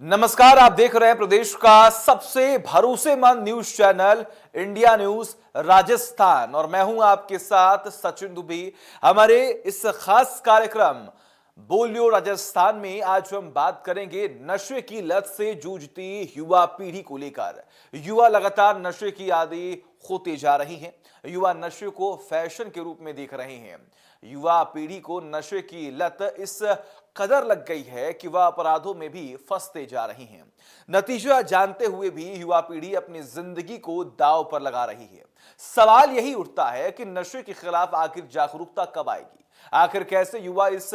नमस्कार, आप देख रहे हैं प्रदेश का सबसे भरोसेमंद news channel India news Rajasthan और मैं हूं आपके साथ सचिन दुबे। हमारे इस खास कार्यक्रम बोलियो राजस्थान में आज हम बात करेंगे नशे की लत से जूझती युवा पीढ़ी को लेकर। युवा लगातार नशे की आदी होते जा रही हैं। युवा नशे को फैशन के रूप में देख रहे हैं। युवा पीढ़ी को नशे की लत इस कदर लग गई है कि वह अपराधों में भी फंसते जा रही हैं। नतीजा जानते हुए भी युवा पीढ़ी अपनी जिंदगी को दांव पर लगा रही है। सवाल यही उठता है कि नशे के खिलाफ आखिर जागरूकता कब आएगी, आखिर कैसे युवा इस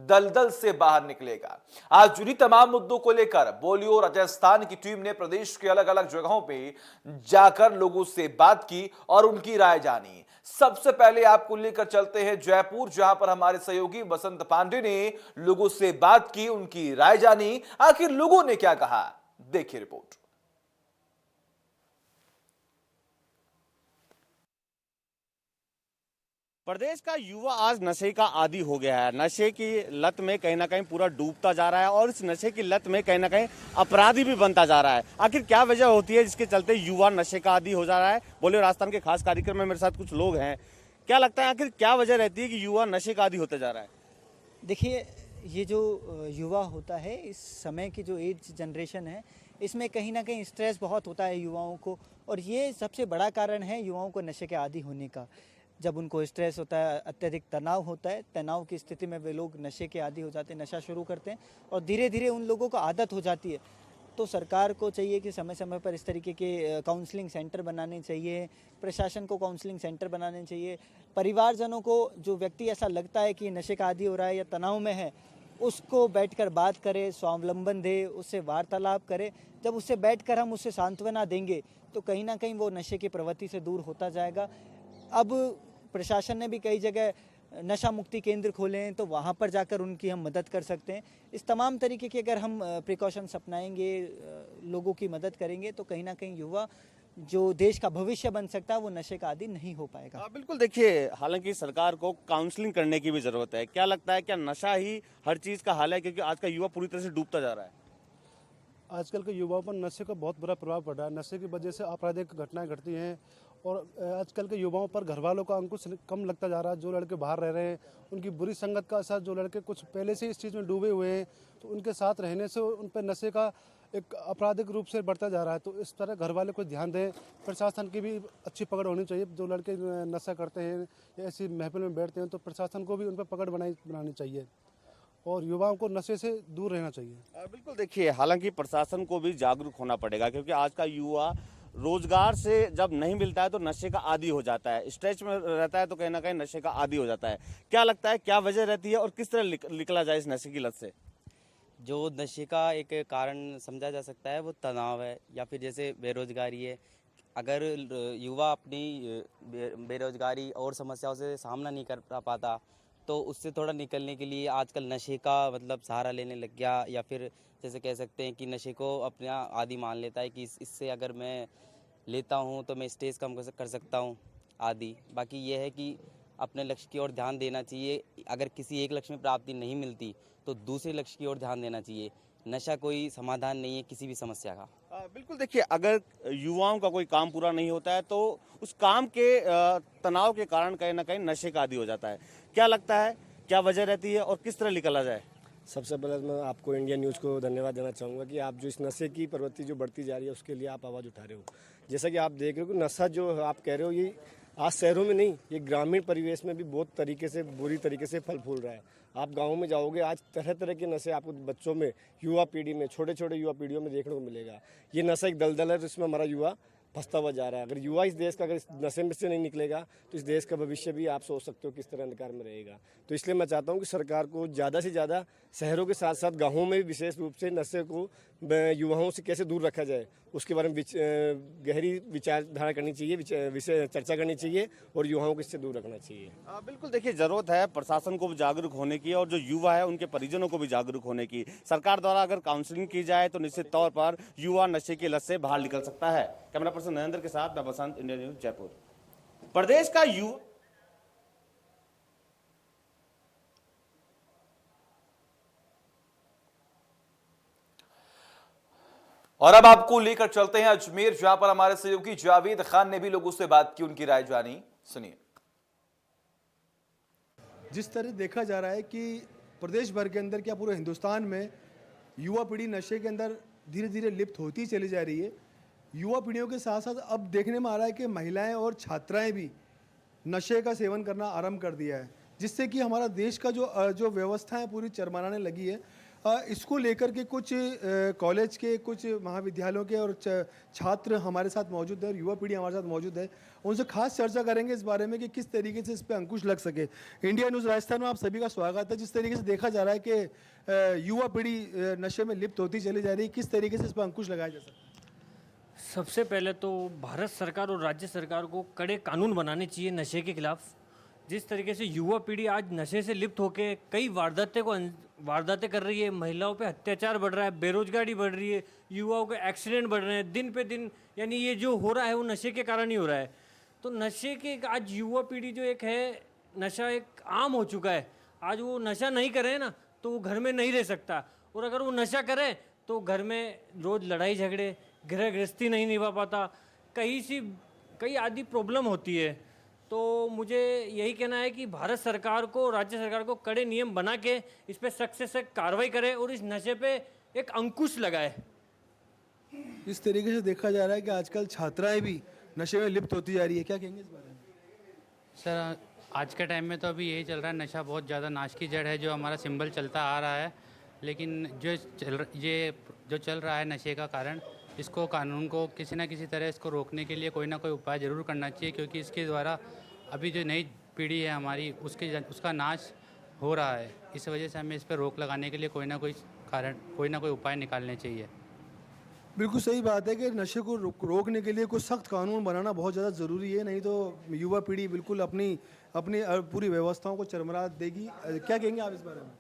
दलदल से बाहर निकलेगा। आज जुड़ी तमाम मुद्दों को लेकर बोलियो राजस्थान की टीम ने प्रदेश के अलग अलग जगहों पे जाकर लोगों से बात की और उनकी राय जानी। सबसे पहले आपको लेकर चलते हैं जयपुर, जहां पर हमारे सहयोगी बसंत पांडे ने लोगों से बात की, उनकी राय जानी। आखिर लोगों ने क्या कहा, देखिए रिपोर्ट। प्रदेश का युवा आज नशे का आदी हो गया है। नशे की लत में कहीं ना कहीं पूरा डूबता जा रहा है और इस नशे की लत में कहीं ना कहीं अपराधी भी बनता जा रहा है। आखिर क्या वजह होती है जिसके चलते युवा नशे का आदी हो जा रहा है? बोलिए राजस्थान के खास कार्यक्रम में मेरे साथ कुछ लोग हैं। क्या लगता है आखिर क्या वजह रहती है कि युवा नशे का आदी होते जा रहा है? देखिए, ये जो युवा होता है, इस समय की जो एज जनरेशन है, इसमें कहीं ना कहीं स्ट्रेस बहुत होता है युवाओं को, और ये सबसे बड़ा कारण है युवाओं को नशे के आदी होने का। जब उनको स्ट्रेस होता है, अत्यधिक तनाव होता है, तनाव की स्थिति में वे लोग नशे के आदी हो जाते हैं, नशा शुरू करते हैं और धीरे धीरे उन लोगों को आदत हो जाती है। तो सरकार को चाहिए कि समय समय पर इस तरीके के काउंसलिंग सेंटर बनाने चाहिए, प्रशासन को काउंसलिंग सेंटर बनाने चाहिए, परिवारजनों को, जो व्यक्ति ऐसा लगता है कि नशे का आदी हो रहा है या तनाव में है, उसको बैठकर बात करे, स्वावलंबन दे, उससे वार्तालाप करे। जब उससे बैठकर हम उससे सांत्वना देंगे तो कहीं ना कहीं वो नशे की प्रवृत्ति से दूर होता जाएगा। अब प्रशासन ने भी कई जगह नशा मुक्ति केंद्र खोले हैं, तो वहाँ पर जाकर उनकी हम मदद कर सकते हैं। इस तमाम तरीके के अगर हम प्रिकॉशंस अपनाएंगे, लोगों की मदद करेंगे, तो कहीं ना कहीं युवा जो देश का भविष्य बन सकता है वो नशे का आदी नहीं हो पाएगा। बिल्कुल। देखिए, हालांकि सरकार को काउंसलिंग करने की भी जरूरत है। क्या लगता है, क्या नशा ही हर चीज का हल है? क्योंकि आज का युवा पूरी तरह से डूबता जा रहा है। आजकल के युवाओं पर नशे का बहुत बुरा प्रभाव पड़ रहा है। नशे की वजह से आपराधिक घटनाएं घटती हैं और आजकल के युवाओं पर घर वालों का अंकुश कम लगता जा रहा है। जो लड़के बाहर रह रहे हैं, उनकी बुरी संगत का असर, जो लड़के कुछ पहले से इस चीज़ में डूबे हुए हैं, तो उनके साथ रहने से उन पर नशे का एक आपराधिक रूप से बढ़ता जा रहा है। तो इस तरह घर वाले को ध्यान दें, प्रशासन की भी अच्छी पकड़ होनी चाहिए। जो लड़के नशा करते हैं या ऐसी महफिल में बैठते हैं, तो प्रशासन को भी उन पर पकड़ बनानी चाहिए और युवाओं को नशे से दूर रहना चाहिए। बिल्कुल। देखिए, हालांकि प्रशासन को भी जागरूक होना पड़ेगा, क्योंकि आज का युवा रोजगार से जब नहीं मिलता है तो नशे का आदी हो जाता है, स्ट्रेच में रहता है तो कहीं ना कहीं नशे का आदी हो जाता है। क्या लगता है, क्या वजह रहती है और किस तरह निकला जाए इस नशे की लत से? जो नशे का एक कारण समझा जा सकता है वो तनाव है, या फिर जैसे बेरोजगारी है। अगर युवा अपनी बेरोजगारी और समस्याओं से सामना नहीं कर पाता, तो उससे थोड़ा निकलने के लिए आजकल नशे का मतलब सहारा लेने लग गया, या फिर जैसे कह सकते हैं कि नशे को अपना आदी मान लेता है कि इससे अगर मैं लेता हूँ तो मैं स्ट्रेस कम कर सकता हूँ आदि। बाकी ये है कि अपने लक्ष्य की ओर ध्यान देना चाहिए। अगर किसी एक लक्ष्य में प्राप्ति नहीं मिलती तो दूसरे लक्ष्य की ओर ध्यान देना चाहिए। नशा कोई समाधान नहीं है किसी भी समस्या का। बिल्कुल। देखिए, अगर युवाओं का कोई काम पूरा नहीं होता है तो उस काम के तनाव के कारण कहीं ना कहीं नशे का आदी हो जाता है। क्या लगता है, क्या वजह रहती है और किस तरह निकला जाए? सबसे पहले मैं आपको इंडिया न्यूज़ को धन्यवाद देना चाहूँगा कि आप जो इस नशे की प्रवृत्ति जो बढ़ती जा रही है उसके लिए आप आवाज़ उठा रहे हो। जैसा कि आप देख रहे हो कि नशा जो आप कह रहे हो, ये आज शहरों में नहीं, ये ग्रामीण परिवेश में भी बहुत तरीके से, बुरी तरीके से फल फूल रहा है। आप गाँव में जाओगे, आज तरह तरह के नशे आपको बच्चों में, युवा पीढ़ी में, छोटे छोटे युवा पीढ़ियों में देखने को मिलेगा। ये नशा एक दलदल है जिसमें हमारा युवा फंसता हुआ जा रहा है। अगर युवा इस देश का अगर इस नशे में से नहीं निकलेगा तो इस देश का भविष्य भी आप सोच सकते हो किस तरह अंधकार में रहेगा। तो इसलिए मैं चाहता हूं कि सरकार को ज़्यादा से ज़्यादा शहरों के साथ साथ गाँवों में भी विशेष रूप से नशे को युवाओं से कैसे दूर रखा जाए उसके बारे में गहरी विचारधारा करनी चाहिए, विषय चर्चा करनी चाहिए और युवाओं को इससे दूर रखना चाहिए। बिल्कुल। देखिए, जरूरत है प्रशासन को भी जागरूक होने की और जो युवा है उनके परिजनों को भी जागरूक होने की। सरकार द्वारा अगर काउंसलिंग की जाए तो निश्चित तौर पर युवा नशे की लत से बाहर निकल सकता है। कैमरा पर्सन नरेंद्र के साथ मैं बसंत, इंडिया न्यूज जयपुर। प्रदेश का युवा और अब आपको लेकर चलते हैं अजमेर, जहां पर हमारे सहयोगी जावेद खान ने भी लोगों से बात की, उनकी राय जानी। सुनिए। जिस तरह देखा जा रहा है कि प्रदेश भर के अंदर क्या पूरे हिंदुस्तान में युवा पीढ़ी नशे के अंदर धीरे धीरे लिप्त होती चली जा रही है। युवा पीढ़ियों के साथ साथ अब देखने में आ रहा है कि महिलाएं और छात्राएं भी नशे का सेवन करना आरंभ कर दिया है, जिससे कि हमारा देश का जो व्यवस्था है पूरी चरमराने लगी है। इसको लेकर के कुछ कॉलेज के, कुछ महाविद्यालयों के और छात्र हमारे साथ मौजूद है और युवा पीढ़ी हमारे साथ मौजूद है। उनसे खास चर्चा करेंगे इस बारे में कि किस तरीके से इस पर अंकुश लग सके। इंडिया न्यूज़ राजस्थान में आप सभी का स्वागत है। जिस तरीके से देखा जा रहा है कि युवा पीढ़ी नशे में लिप्त होती चली जा रही है, किस तरीके से इस पर अंकुश लगाया जा सकता है? सबसे पहले तो भारत सरकार और राज्य सरकार को कड़े कानून बनाने चाहिए नशे के खिलाफ। जिस तरीके से युवा पीढ़ी आज नशे से लिप्त होकर कई वारदातें कर रही है, महिलाओं पे अत्याचार बढ़ रहा है, बेरोजगारी बढ़ रही है, युवाओं के एक्सीडेंट बढ़ रहे हैं दिन पे दिन, यानी ये जो हो रहा है वो नशे के कारण ही हो रहा है। तो नशे के आज युवा पीढ़ी जो एक है, नशा एक आम हो चुका है। आज वो नशा नहीं करे ना तो वो घर में नहीं रह सकता, और अगर वो नशा करे तो घर में रोज़ लड़ाई झगड़े, गृह गृहस्थी नहीं निभा पाता, कई आदि प्रॉब्लम होती है। तो मुझे यही कहना है कि भारत सरकार को, राज्य सरकार को कड़े नियम बना के इस पर सख्त से सख्त कार्रवाई करे और इस नशे पे एक अंकुश लगाए। इस तरीके से देखा जा रहा है कि आजकल छात्राएं भी नशे में लिप्त होती जा रही है, क्या कहेंगे इस बारे में? सर, आज के टाइम में तो अभी यही चल रहा है, नशा बहुत ज़्यादा नाश की जड़ है, जो हमारा सिंबल चलता आ रहा है। लेकिन जो चल रहा है नशे का कारण, इसको कानून को किसी न किसी तरह इसको रोकने के लिए कोई ना कोई उपाय ज़रूर करना चाहिए, क्योंकि इसके द्वारा अभी जो नई पीढ़ी है हमारी उसका नाश हो रहा है। इस वजह से हमें इस पर रोक लगाने के लिए कोई ना कोई उपाय निकालने चाहिए। बिल्कुल सही बात है कि नशे को रोकने के लिए कुछ सख्त कानून बनाना बहुत ज़्यादा ज़रूरी है, नहीं तो युवा पीढ़ी बिल्कुल अपनी पूरी व्यवस्थाओं को चरमरा देगी। क्या कहेंगे आप इस बारे में?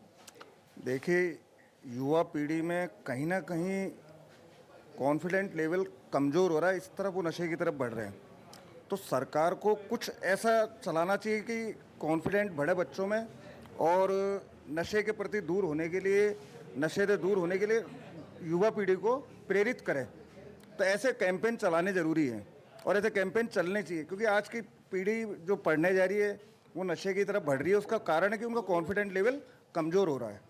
देखिए, युवा पीढ़ी में कहीं ना कहीं कॉन्फिडेंट लेवल कमज़ोर हो रहा है, इस तरफ वो नशे की तरफ बढ़ रहे हैं। तो सरकार को कुछ ऐसा चलाना चाहिए कि कॉन्फिडेंट बढ़े बच्चों में, और नशे के प्रति नशे से दूर होने के लिए युवा पीढ़ी को प्रेरित करें। तो ऐसे कैंपेन चलाने ज़रूरी हैं और ऐसे कैंपेन चलने चाहिए, क्योंकि आज की पीढ़ी जो पढ़ने जा रही है वो नशे की तरफ बढ़ रही है। उसका कारण है कि उनका कॉन्फिडेंट लेवल कमज़ोर हो रहा है।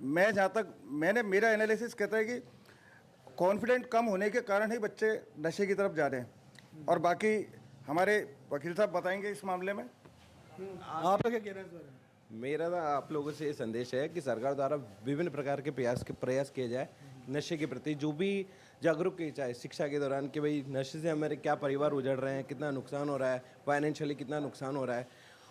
मेरा एनालिसिस कहता है कि कॉन्फिडेंट कम होने के कारण ही बच्चे नशे की तरफ जा रहे हैं। और बाकी हमारे वकील साहब बताएंगे इस मामले में। आपका क्या कहना है इस बारे में? मेरा आप लोगों से ये संदेश है कि सरकार द्वारा विभिन्न प्रकार के प्रयास किए जाए नशे के प्रति, जो भी जागरूक किए जाए शिक्षा के दौरान कि भाई नशे से हमारे क्या परिवार उजड़ रहे हैं, कितना नुकसान हो रहा है, फाइनेंशियली कितना नुकसान हो रहा है।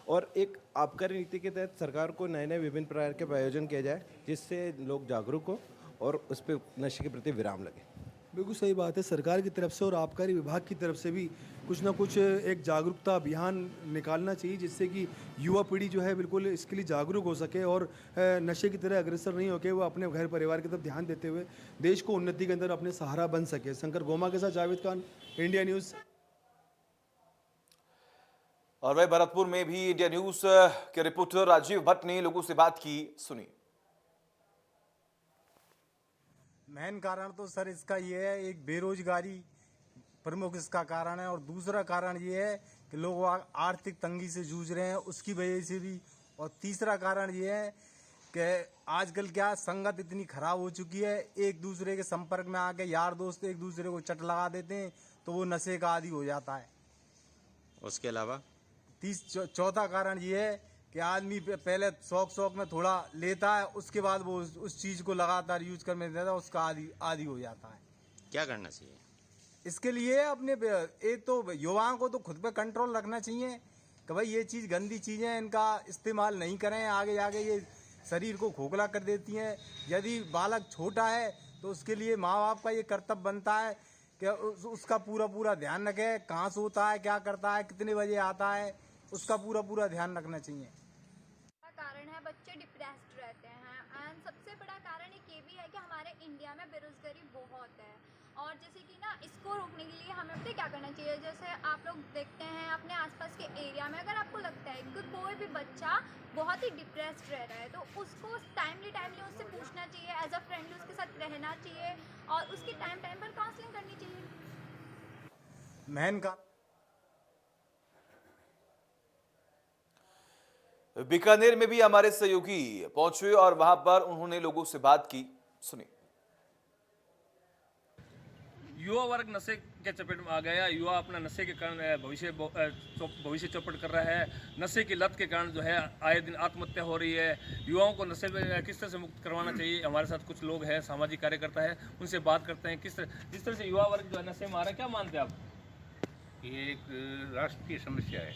और एक आबकारी नीति के तहत सरकार को नए विभिन्न प्रकार के आयोजन किया जाए, जिससे लोग जागरूक हो और उस पर नशे के प्रति विराम लगे। बिल्कुल सही बात है। सरकार की तरफ से और आबकारी विभाग की तरफ से भी कुछ ना कुछ एक जागरूकता अभियान निकालना चाहिए, जिससे कि युवा पीढ़ी जो है बिल्कुल इसके लिए जागरूक हो सके और नशे की तरह अग्रसर नहीं होकर वो अपने घर परिवार की तरफ ध्यान देते हुए देश को उन्नति के अंदर अपने सहारा बन सके। शंकर गोमा के साथ जावेद खान, इंडिया न्यूज़। और वही भरतपुर में भी इंडिया न्यूज के रिपोर्टर राजीव भट्ट ने लोगों से बात की, सुनिए। मेन कारण तो सर इसका ये है, एक बेरोजगारी प्रमुख इसका कारण है, और दूसरा कारण ये है कि लोग आर्थिक तंगी से जूझ रहे हैं उसकी वजह से भी, और तीसरा कारण ये है कि आजकल क्या संगत इतनी खराब हो चुकी है, एक दूसरे के संपर्क में आके यार दोस्त एक दूसरे को चट लगा देते हैं तो वो नशे का आदी हो जाता है। उसके अलावा चौथा कारण ये है कि आदमी पहले शौक में थोड़ा लेता है, उसके बाद वो उस चीज़ को लगातार यूज करने देता है, उसका आदी हो जाता है। क्या करना चाहिए इसके लिए? अपने एक तो युवाओं को तो खुद पे कंट्रोल रखना चाहिए कि भाई ये चीज़ गंदी चीज़ें इनका इस्तेमाल नहीं करें, आगे जाके ये शरीर को खोखला कर देती हैं। यदि बालक छोटा है तो उसके लिए माँ बाप का ये कर्तव्य बनता है कि उसका पूरा ध्यान रखे, कहाँ सोता है, क्या करता है, कितने बजे आता है, उसका पूरा ध्यान रखना चाहिए। कारण है बच्चे डिप्रेस्ड रहते हैं, एंड सबसे बड़ा कारण एक ये भी है कि हमारे इंडिया में बेरोजगारी बहुत है। और जैसे कि ना इसको रोकने के लिए हमें पता क्या करना चाहिए, जैसे आप लोग देखते हैं अपने आसपास के एरिया में अगर आपको लगता है कि कोई भी बच्चा बहुत ही डिप्रेस्ड रह रहा है तो उसको टाइमली उससे पूछना चाहिए, एज अ फ्रेंड उसके साथ रहना चाहिए और उसकी टाइम टाइम पर काउंसलिंग करनी चाहिए। मेन का बीकानेर में भी हमारे सहयोगी पहुंचे और वहां पर उन्होंने लोगों से बात की, सुनिए। युवा वर्ग नशे के चपेट में आ गया। युवा अपना नशे के कारण भविष्य चौपट कर रहा है। नशे की लत के कारण जो है आए दिन आत्महत्या हो रही है। युवाओं को नशे में किस तरह से मुक्त करवाना चाहिए, हमारे साथ कुछ लोग हैं, सामाजिक कार्यकर्ता है, उनसे बात करते हैं। जिस तरह से युवा वर्ग जो है नशे में आ रहा है, क्या मानते हैं आप? ये एक राष्ट्रीय समस्या है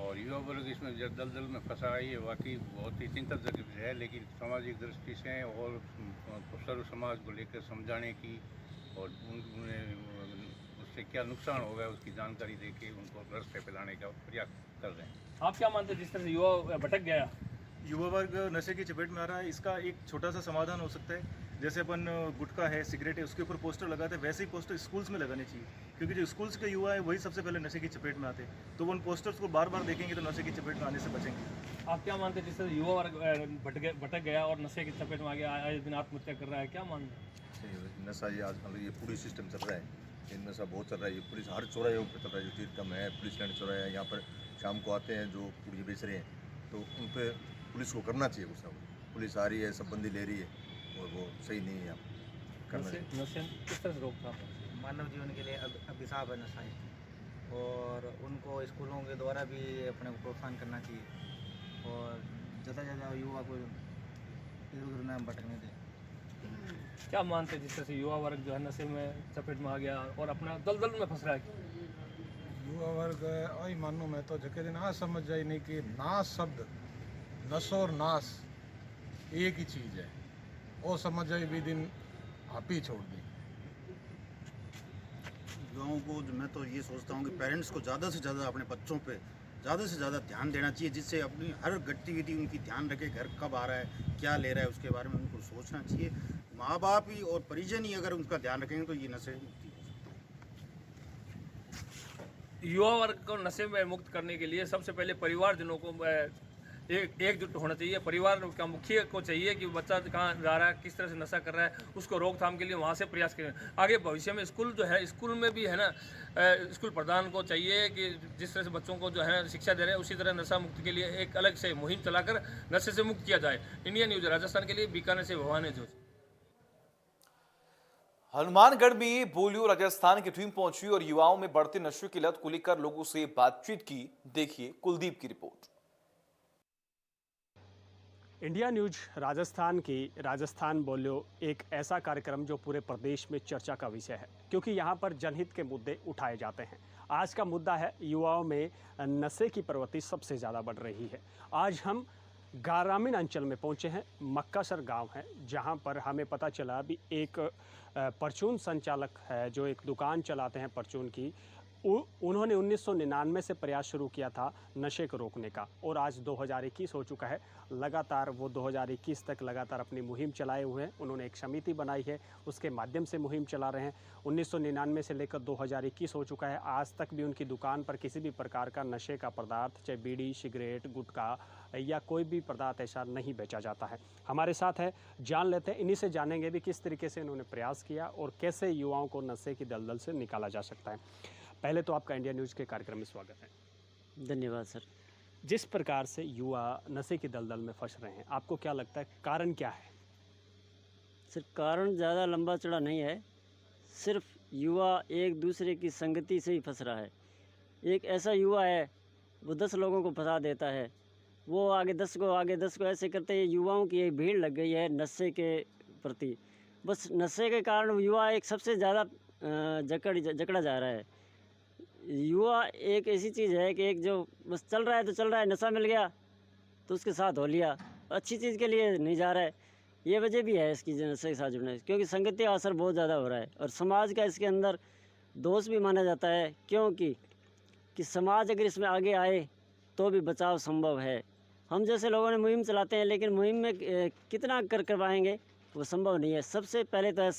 और युवा वर्ग इसमें दलदल में फंसा है। ये वाकई बहुत ही चिंताजनक विषय है, लेकिन सामाजिक दृष्टि से और सर्व समाज को लेकर समझाने की और उन्हें उससे क्या नुकसान होगा उसकी जानकारी देके उनको रास्ते पे लाने का प्रयास कर रहे हैं। आप क्या मानते हैं जिस तरह से युवा भटक गया, युवा वर्ग नशे की चपेट में आ रहा है, इसका एक छोटा सा समाधान हो सकता है। जैसे अपन गुटखा है, सिगरेट है, उसके ऊपर पोस्टर लगाते हैं, वैसे ही पोस्टर स्कूल्स में लगाने चाहिए, क्योंकि जो स्कूल्स के युवा है वही सबसे पहले नशे की चपेट में आते हैं। तो वो उन पोस्टर्स को बार बार देखेंगे तो नशे की चपेट में आने से बचेंगे। आप क्या मानते हैं जिस तरह से युवा वर्ग भटक गया और नशे की चपेट में आ गया, आए दिन आत्महत्या कर रहा है, क्या मानते हैं? नशा ये आजकल ये पुलिस सिस्टम चल रहा है, ये नशा बहुत चल रहा है। ये पुलिस हर चौराहे पर चल रहा है, जो तीर्थम है, पुलिस लाइन चौराहा है, यहाँ पर शाम को आते हैं जो पुलिस बेच रहे हैं, तो उन पर पुलिस को करना चाहिए कुछ ना कुछ। पुलिस आ रही है, सब बंदी ले रही है और वो सही नहीं है। नशे किस तरह से रोकथाम? मानव जीवन के लिए अभिशाप है नशा है और उनको स्कूलों के द्वारा भी अपने को प्रोत्साहन करना चाहिए और ज़्यादा से ज़्यादा युवा को इधर उधर न भटकने दें। क्या मानते हैं जिस तरह से युवा वर्ग जो है नशे में चपेट में आ गया और अपना दलदल में फंस रहा है? युवा वर्ग आई मानो मैं तो जके दिन आ समझ जाए नहीं कि नाश शब्द, नशो और नाश एक ही चीज़ है, वो समझ जाए भी दिन आप ही छोड़ दी। युवाओं को मैं तो ये सोचता हूँ कि पेरेंट्स को ज़्यादा से ज़्यादा अपने बच्चों पे ज़्यादा से ज़्यादा ध्यान देना चाहिए, जिससे अपनी हर गतिविधि उनकी ध्यान रखे, घर कब आ रहा है, क्या ले रहा है, उसके बारे में उनको सोचना चाहिए। माँ बाप ही और परिजन ही अगर उनका ध्यान रखेंगे तो ये नशे मुक्ति हो सकती है। युवा वर्ग को नशे में मुक्त करने के लिए सबसे पहले परिवारजनों को एकजुट होना चाहिए। परिवार का मुखिया को चाहिए कि बच्चा कहाँ जा रहा है, किस तरह से नशा कर रहा है, उसको रोकथाम के लिए वहाँ से प्रयास करें। आगे भविष्य में स्कूल जो है, स्कूल में भी है ना, स्कूल प्रधान को चाहिए कि जिस तरह से बच्चों को जो है शिक्षा दे रहे हैं, उसी तरह नशा मुक्ति के लिए एक अलग से मुहिम चलाकर नशे से मुक्त किया जाए। इंडिया न्यूज़ राजस्थान के लिए बीकानेर से भवानी जोशी। हनुमानगढ़ में बोलियो राजस्थान की टीम पहुंची और युवाओं में बढ़ते नशे की लत को लेकर लोगों से बातचीत की। देखिए कुलदीप की रिपोर्ट। इंडिया न्यूज राजस्थान की राजस्थान बोलियो एक ऐसा कार्यक्रम जो पूरे प्रदेश में चर्चा का विषय है, क्योंकि यहाँ पर जनहित के मुद्दे उठाए जाते हैं। आज का मुद्दा है युवाओं में नशे की प्रवृत्ति सबसे ज़्यादा बढ़ रही है। आज हम ग्रामीण अंचल में पहुंचे हैं, मक्कासर गांव है, जहां पर हमें पता चला अभी एक परचून संचालक है जो एक दुकान चलाते हैं परचून की। उन्होंने 1999 से प्रयास शुरू किया था नशे को रोकने का और आज 2021 हो चुका है। लगातार वो 2021 तक लगातार अपनी मुहिम चलाए हुए हैं। उन्होंने एक समिति बनाई है, उसके माध्यम से मुहिम चला रहे हैं। 1999 से लेकर 2021 हो चुका है। आज तक भी उनकी दुकान पर किसी भी प्रकार का नशे का पदार्थ, चाहे बीड़ी, सिगरेट, गुटखा या कोई भी पदार्थ ऐसा नहीं बेचा जाता है। हमारे साथ है, जान लेते हैं, इन्हीं से जानेंगे भी किस तरीके से इन्होंने प्रयास किया और कैसे युवाओं को नशे की दलदल से निकाला जा सकता है। पहले तो आपका इंडिया न्यूज़ के कार्यक्रम में स्वागत है। धन्यवाद सर। जिस प्रकार से युवा नशे की दलदल में फंस रहे हैं, आपको क्या लगता है कारण क्या है? सर कारण ज़्यादा लंबा चौड़ा नहीं है, सिर्फ युवा एक दूसरे की संगति से ही फंस रहा है। एक ऐसा युवा है वो 10 लोगों को फंसा देता है, वो आगे 10 को ऐसे करते हैं। युवाओं की एक भीड़ लग गई है नशे के प्रति। बस नशे के कारण युवा एक सबसे ज़्यादा जकड़ा जा रहा है। युवा एक ऐसी चीज़ है कि एक जो बस चल रहा है तो चल रहा है, नशा मिल गया तो उसके साथ हो लिया, अच्छी चीज़ के लिए नहीं जा रहा है। ये वजह भी है इसकी नशे के साथ जुड़ने, क्योंकि संगति का असर बहुत ज़्यादा हो रहा है और समाज का इसके अंदर दोष भी माना जाता है, क्योंकि समाज अगर इसमें आगे आए तो भी बचाव संभव है। हम जैसे लोगों ने मुहिम चलाते हैं, लेकिन मुहिम में कितना करवाएंगे वो संभव नहीं है। सबसे पहले तो है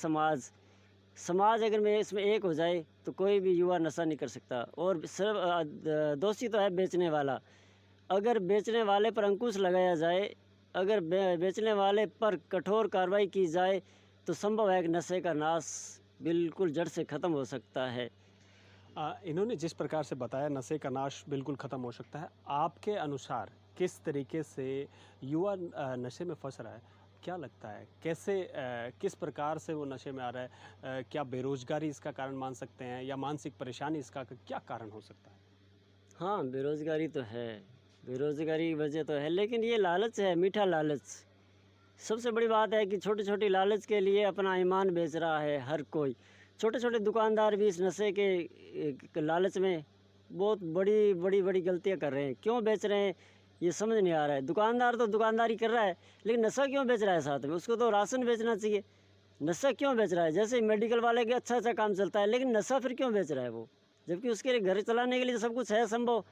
समाज अगर में इसमें एक हो जाए तो कोई भी युवा नशा नहीं कर सकता। और सिर्फ दोषी तो है बेचने वाला। अगर बेचने वाले पर अंकुश लगाया जाए, अगर बेचने वाले पर कठोर कार्रवाई की जाए तो संभव है कि नशे का नाश बिल्कुल जड़ से ख़त्म हो सकता है। इन्होंने जिस प्रकार से बताया नशे का नाश बिल्कुल ख़त्म हो सकता है, आपके अनुसार किस तरीके से युवा नशे में फंस रहा है? क्या लगता है कैसे किस प्रकार से वो नशे में आ रहा है? क्या बेरोजगारी इसका कारण मान सकते हैं या मानसिक परेशानी इसका क्या कारण हो सकता है? हाँ, बेरोज़गारी तो है, बेरोज़गारी वजह तो है, लेकिन ये लालच है, मीठा लालच। सबसे बड़ी बात है कि छोटी छोटी लालच के लिए अपना ईमान बेच रहा है हर कोई। छोटे छोटे दुकानदार भी इस नशे के लालच में बहुत बड़ी बड़ी बड़ी गलतियां कर रहे हैं। क्यों बेच रहे हैं ये समझ नहीं आ रहा है। दुकानदार तो दुकानदारी कर रहा है, लेकिन नशा क्यों बेच रहा है साथ में? उसको तो राशन बेचना चाहिए, नशा क्यों बेच रहा है? जैसे मेडिकल वाले के अच्छा काम चलता है, लेकिन नशा फिर क्यों बेच रहा है वो? जबकि उसके लिए घर चलाने के लिए सब कुछ है संभव।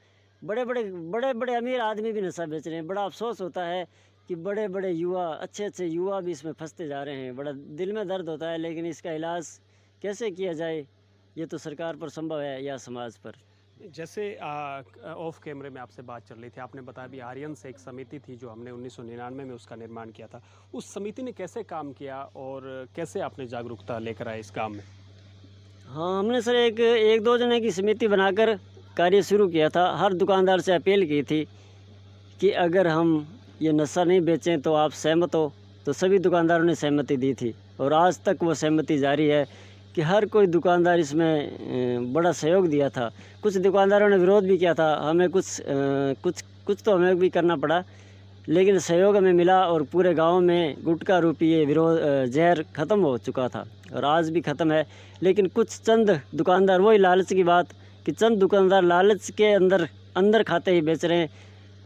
बड़े बड़े अमीर आदमी भी नशा बेच रहे हैं। बड़ा अफसोस होता है कि बड़े बड़े युवा, अच्छे युवा भी इसमें फंसते जा रहे हैं। बड़ा दिल में दर्द होता है, लेकिन इसका इलाज कैसे किया जाए ये तो सरकार पर संभव है या समाज पर। जैसे ऑफ कैमरे में आपसे बात चल रही थी, आपने बताया भी आर्यन से एक समिति थी जो हमने 1999 में उसका निर्माण किया था। उस समिति ने कैसे काम किया और कैसे आपने जागरूकता लेकर आए इस काम में? हाँ, हमने सर एक दो जने की समिति बनाकर कार्य शुरू किया था। हर दुकानदार से अपील की थी कि अगर हम ये नशा नहीं बेचें तो आप सहमत हो, तो सभी दुकानदारों ने सहमति दी थी और आज तक वो सहमति जारी है कि हर कोई दुकानदार इसमें बड़ा सहयोग दिया था। कुछ दुकानदारों ने विरोध भी किया था, हमें कुछ तो हमें भी करना पड़ा, लेकिन सहयोग हमें मिला और पूरे गांव में गुटखा रूपी ये जहर ख़त्म हो चुका था और आज भी ख़त्म है। लेकिन कुछ चंद दुकानदार, वही लालच की बात कि चंद दुकानदार लालच के अंदर खाते ही बेच रहे हैं,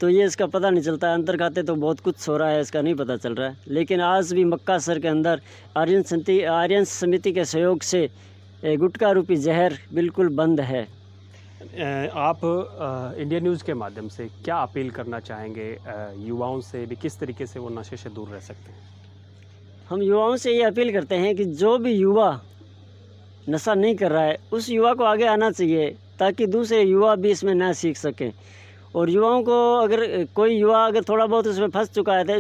तो ये इसका पता नहीं चलता है। अंदर खाते तो बहुत कुछ हो रहा है, इसका नहीं पता चल रहा है। लेकिन आज भी मक्का शहर के अंदर आर्यन समिति के सहयोग से गुटखा रूपी जहर बिल्कुल बंद है। आप इंडिया न्यूज़ के माध्यम से क्या अपील करना चाहेंगे युवाओं से भी, किस तरीके से वो नशे से दूर रह सकते हैं? हम युवाओं से ये अपील करते हैं कि जो भी युवा नशा नहीं कर रहा है उस युवा को आगे आना चाहिए, ताकि दूसरे युवा भी इसमें ना सीख सकें। और युवाओं को अगर कोई युवा अगर थोड़ा बहुत उसमें फंस चुका है तो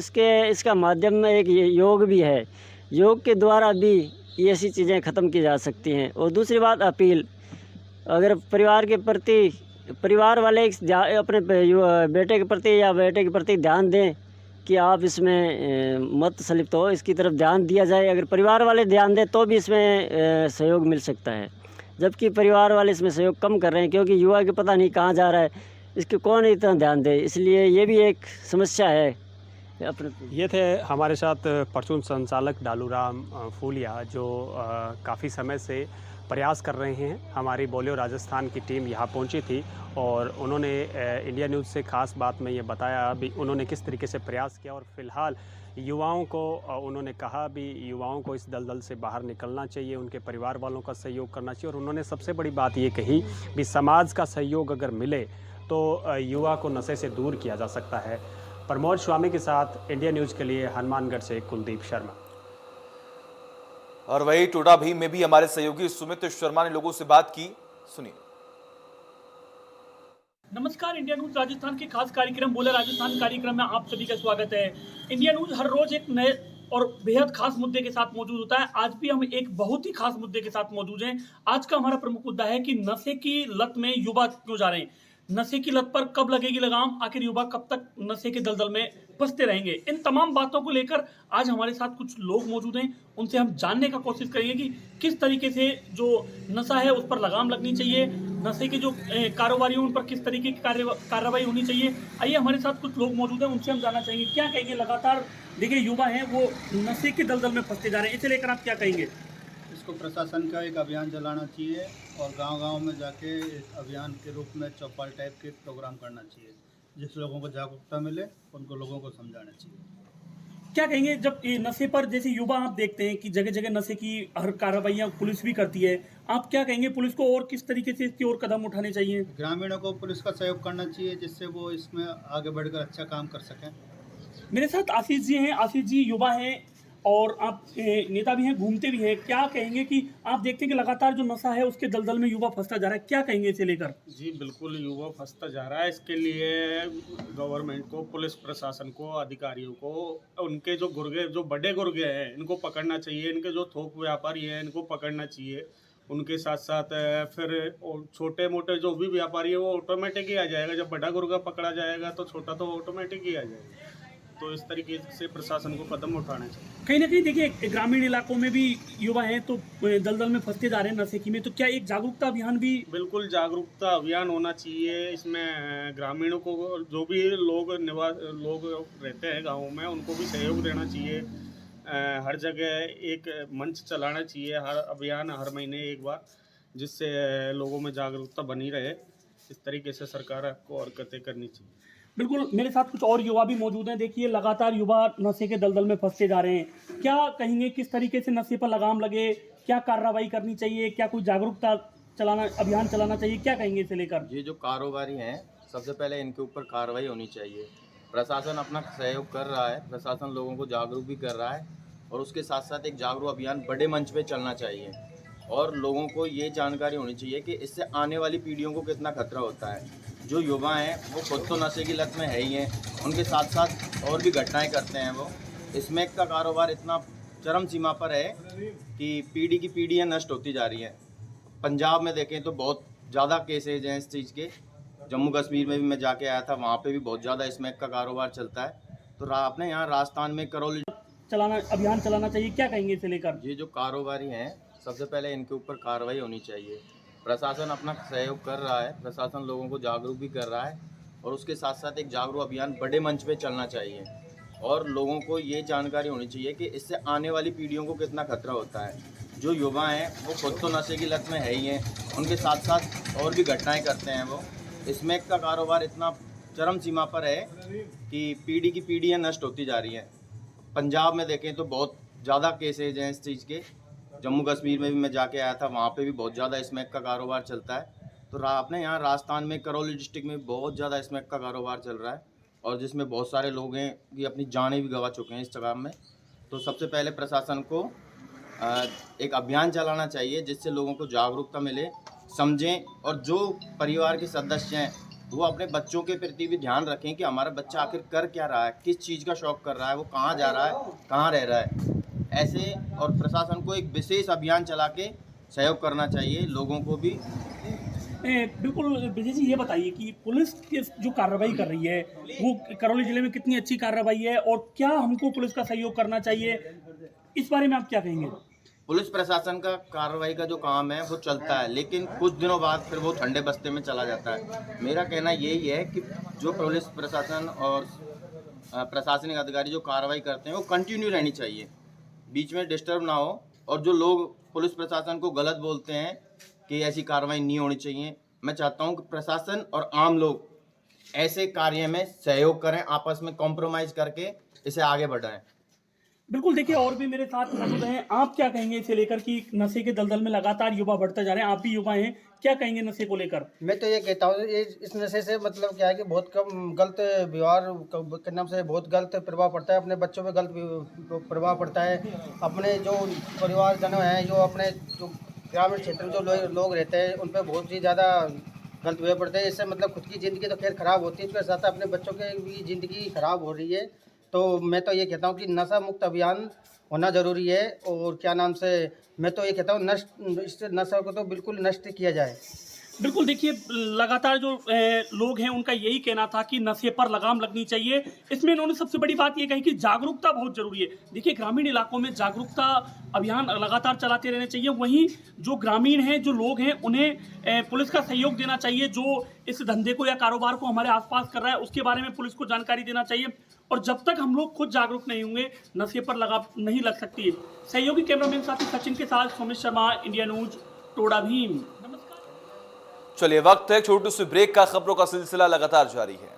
इसका माध्यम में एक योग भी है। योग के द्वारा भी ये ऐसी चीज़ें ख़त्म की जा सकती हैं। और दूसरी बात अपील, अगर परिवार वाले अपने बेटे के प्रति या बेटे के प्रति ध्यान दें कि आप इसमें मत संलिप्त हो, इसकी तरफ ध्यान दिया जाए। अगर परिवार वाले ध्यान दें तो भी इसमें सहयोग मिल सकता है, जबकि परिवार वाले इसमें सहयोग कम कर रहे हैं, क्योंकि युवा के पता नहीं कहाँ जा रहा है, इसके कौन इतना ध्यान दे। इसलिए ये भी एक समस्या है अपने। ये थे हमारे साथ परचून संचालक डालूराम फूलिया, जो काफ़ी समय से प्रयास कर रहे हैं। हमारी बोलियो राजस्थान की टीम यहाँ पहुँची थी और उन्होंने इंडिया न्यूज़ से ख़ास बात में ये बताया भी उन्होंने किस तरीके से प्रयास किया। और फिलहाल युवाओं को उन्होंने कहा भी युवाओं को इस दलदल से बाहर निकलना चाहिए, उनके परिवार वालों का सहयोग करना चाहिए। और उन्होंने सबसे बड़ी बात ये कही भी समाज का सहयोग अगर मिले तो युवा को नशे से दूर किया जा सकता है। प्रमोद स्वामी के साथ इंडिया न्यूज़ के लिए हनुमानगढ़ से कुलदीप शर्मा। और वही टोडा भीम में भी हमारे सहयोगी सुमित शर्मा ने लोगों से बात की, सुनिए। नमस्कार, इंडिया न्यूज राजस्थान के खास कार्यक्रम बोले राजस्थान कार्यक्रम में आप सभी का स्वागत है। इंडिया न्यूज हर रोज एक नए और बेहद खास मुद्दे के साथ मौजूद होता है। आज भी हम एक बहुत ही खास मुद्दे के साथ मौजूद हैं। आज का हमारा प्रमुख मुद्दा है कि नशे की लत में युवा क्यों जा रहे हैं, नशे की लत पर कब लगेगी लगाम, आखिर युवा कब तक नशे के दलदल में फंसते रहेंगे। इन तमाम बातों को लेकर आज हमारे साथ कुछ लोग मौजूद हैं, उनसे हम जानने का कोशिश करेंगे कि किस तरीके से जो नशा है उस पर लगाम लगनी चाहिए, नशे के जो कारोबारी हैं उन पर किस तरीके की कार्रवाई होनी चाहिए। आइए हमारे साथ कुछ लोग मौजूद हैं, उनसे हम जानना चाहेंगे क्या कहेंगे। लगातार देखिए युवा हैं वो नशे के दलदल में फंसते जा रहे हैं, इसे लेकर आप क्या कहेंगे? इसको प्रशासन का एक अभियान चलाना चाहिए और गांव-गांव में जाके इस अभियान के रूप में चौपाल टाइप के प्रोग्राम करना चाहिए, जिस लोगों को जागरूकता मिले उनको लोगों को समझाना चाहिए। क्या कहेंगे जब ये नशे पर जैसे युवा आप देखते हैं कि जगह जगह नशे की हर कार्रवाइयाँ पुलिस भी करती है, आप क्या कहेंगे पुलिस को और किस तरीके से इसकी ओर कदम उठाने चाहिए? ग्रामीणों को पुलिस का सहयोग करना चाहिए जिससे वो इसमें आगे बढ़कर अच्छा काम कर सकें। मेरे साथ आशीष जी हैं। आशीष जी युवा हैं, और आप नेता भी हैं, घूमते भी हैं, क्या कहेंगे कि आप देखते हैं कि लगातार जो नशा है उसके दलदल में युवा फंसता जा रहा है, क्या कहेंगे इसे लेकर? जी बिल्कुल, युवा फंसता जा रहा है। इसके लिए गवर्नमेंट को, पुलिस प्रशासन को, अधिकारियों को उनके जो गुर्गे, जो बड़े गुर्गे हैं, इनको पकड़ना चाहिए। इनके जो थोक व्यापारी हैं इनको पकड़ना चाहिए। उनके साथ साथ फिर छोटे मोटे जो भी व्यापारी है वो ऑटोमेटिक ही आ जाएगा। जब बड़ा गुर्गा पकड़ा जाएगा तो छोटा तो ऑटोमेटिक ही आ जाएगा। तो इस तरीके से प्रशासन को कदम उठाना चाहिए। कहीं ना कहीं देखिए ग्रामीण इलाकों में भी युवा हैं तो दलदल में फंसते जा रहे हैं नशे की में, तो क्या एक जागरूकता अभियान भी? बिल्कुल जागरूकता अभियान होना चाहिए। इसमें ग्रामीणों को, जो भी लोग रहते हैं गाँव में, उनको भी सहयोग देना चाहिए। हर जगह एक मंच चलाना चाहिए, हर अभियान हर महीने एक बार, जिससे लोगों में जागरूकता बनी रहे। इस तरीके से सरकार को हरकतें करनी चाहिए। बिल्कुल, मेरे साथ कुछ और युवा भी मौजूद हैं। देखिए लगातार युवा नशे के दलदल में फंसते जा रहे हैं, क्या कहेंगे किस तरीके से नशे पर लगाम लगे, क्या कार्रवाई करनी चाहिए, क्या कोई जागरूकता अभियान चलाना चाहिए, क्या कहेंगे इसे लेकर? ये जो कारोबारी हैं, सबसे पहले इनके ऊपर कार्रवाई होनी चाहिए। प्रशासन अपना सहयोग कर रहा है, प्रशासन लोगों को जागरूक भी कर रहा है, और उसके साथ साथ एक जागरूक अभियान बड़े मंच पे चलना चाहिए। और लोगों को ये जानकारी होनी चाहिए कि इससे आने वाली पीढ़ियों को कितना खतरा होता है। जो युवा हैं वो खुद तो नशे की लत में है ही हैं, उनके साथ साथ और भी घटनाएं करते हैं। वो स्मैक का कारोबार इतना चरम सीमा पर है कि पीढ़ी की पीढ़ियाँ नष्ट होती जा रही हैं। पंजाब में देखें तो बहुत ज़्यादा केसेज हैं इस चीज़ के। जम्मू कश्मीर में भी मैं जाके आया था, वहाँ पे भी बहुत ज़्यादा स्मैक का कारोबार चलता है। तो अपने यहाँ राजस्थान में करौली अभियान चलाना चाहिए, क्या कहेंगे इसे लेकर? ये जो कारोबारी हैं, सबसे पहले इनके ऊपर कार्रवाई होनी चाहिए। प्रशासन अपना सहयोग कर रहा है, प्रशासन लोगों को जागरूक भी कर रहा है, और उसके साथ साथ एक जागरूक अभियान बड़े मंच पे चलना चाहिए। और लोगों को ये जानकारी होनी चाहिए कि इससे आने वाली पीढ़ियों को कितना खतरा होता है। जो युवा हैं वो खुद तो नशे की लत में है ही हैं, उनके साथ साथ और भी घटनाएं करते हैं। वो स्मैक का कारोबार इतना चरम सीमा पर है कि पीढ़ी की पीढ़ियाँ नष्ट होती जा रही हैं। पंजाब में देखें तो बहुत ज़्यादा केसेज हैं इस चीज़ के। जम्मू कश्मीर में भी मैं जाके आया था, वहाँ पे भी बहुत ज़्यादा स्मैक का कारोबार चलता है। तो अपने यहाँ राजस्थान में करौली डिस्ट्रिक्ट में बहुत ज़्यादा स्मैक का कारोबार चल रहा है, और जिसमें बहुत सारे लोग हैं कि अपनी जानें भी गंवा चुके हैं इस जगह में। तो सबसे पहले प्रशासन को एक अभियान चलाना चाहिए, जिससे लोगों को जागरूकता मिले, समझें, और जो परिवार के सदस्य हैं वो अपने बच्चों के प्रति भी ध्यान रखें कि हमारा बच्चा आखिर कर क्या रहा है, किस चीज़ का शौक़ कर रहा है, वो कहाँ जा रहा है, कहाँ रह रहा है। ऐसे और प्रशासन को एक विशेष अभियान चला के सहयोग करना चाहिए लोगों को भी। बिल्कुल विजय जी, ये बताइए कि पुलिस की जो कार्रवाई कर रही है वो करौली जिले में कितनी अच्छी कार्रवाई है, और क्या हमको पुलिस का सहयोग करना चाहिए, इस बारे में आप क्या कहेंगे? पुलिस प्रशासन का कार्रवाई का जो काम है वो चलता है, लेकिन कुछ दिनों बाद फिर वो ठंडे बस्ते में चला जाता है। मेरा कहना यही है कि जो पुलिस प्रशासन और प्रशासनिक अधिकारी जो कार्रवाई करते हैं वो कंटिन्यू रहनी चाहिए, बीच में डिस्टर्ब ना हो। और जो लोग पुलिस प्रशासन को गलत बोलते हैं कि ऐसी कार्रवाई नहीं होनी चाहिए, मैं चाहता हूं कि प्रशासन और आम लोग ऐसे कार्य में सहयोग करें, आपस में कॉम्प्रोमाइज़ करके इसे आगे बढ़ाएं। बिल्कुल, देखिए और भी मेरे साथ मौजूद हैं, आप क्या कहेंगे इसे लेकर कि नशे के दलदल में लगातार युवा बढ़ते जा रहे हैं, आप भी युवा हैं, क्या कहेंगे नशे को लेकर? मैं तो ये कहता हूँ इस नशे से मतलब क्या है कि बहुत कम गलत व्यवहार के नाम से बहुत गलत प्रभाव पड़ता है, अपने बच्चों पे गलत प्रभाव पड़ता है। अपने जो परिवारजनों हैं, जो अपने जो ग्रामीण क्षेत्र में जो लोग रहते हैं, उन पर बहुत ही ज़्यादा गलत प्रभाव पड़ते हैं। इससे मतलब खुद की ज़िंदगी तो खैर ख़राब होती है, उसके साथ अपने बच्चों की भी ज़िंदगी ख़राब हो रही है। तो मैं तो ये कहता हूँ कि नशा मुक्त अभियान होना ज़रूरी है, और क्या नाम से मैं तो ये कहता हूँ इस नशा को तो बिल्कुल नष्ट किया जाए। बिल्कुल, देखिए लगातार जो लोग हैं उनका यही कहना था कि नशे पर लगाम लगनी चाहिए। इसमें इन्होंने सबसे बड़ी बात ये कही कि जागरूकता बहुत ज़रूरी है। देखिए ग्रामीण इलाकों में जागरूकता अभियान लगातार चलाते रहने चाहिए, वहीं जो ग्रामीण हैं, जो लोग हैं, उन्हें पुलिस का सहयोग देना चाहिए। जो इस धंधे को या कारोबार को हमारे आसपास कर रहा है उसके बारे में पुलिस को जानकारी देना चाहिए, और जब तक हम लोग खुद जागरूक नहीं होंगे नशे पर लगाम नहीं लग सकती। सहयोगी कैमरामैन साथी सचिन के साथ सुमित शर्मा, इंडिया न्यूज, टोडा भीम। चलिए वक्त है छोटे से ब्रेक का। खबरों का सिलसिला लगातार जारी है।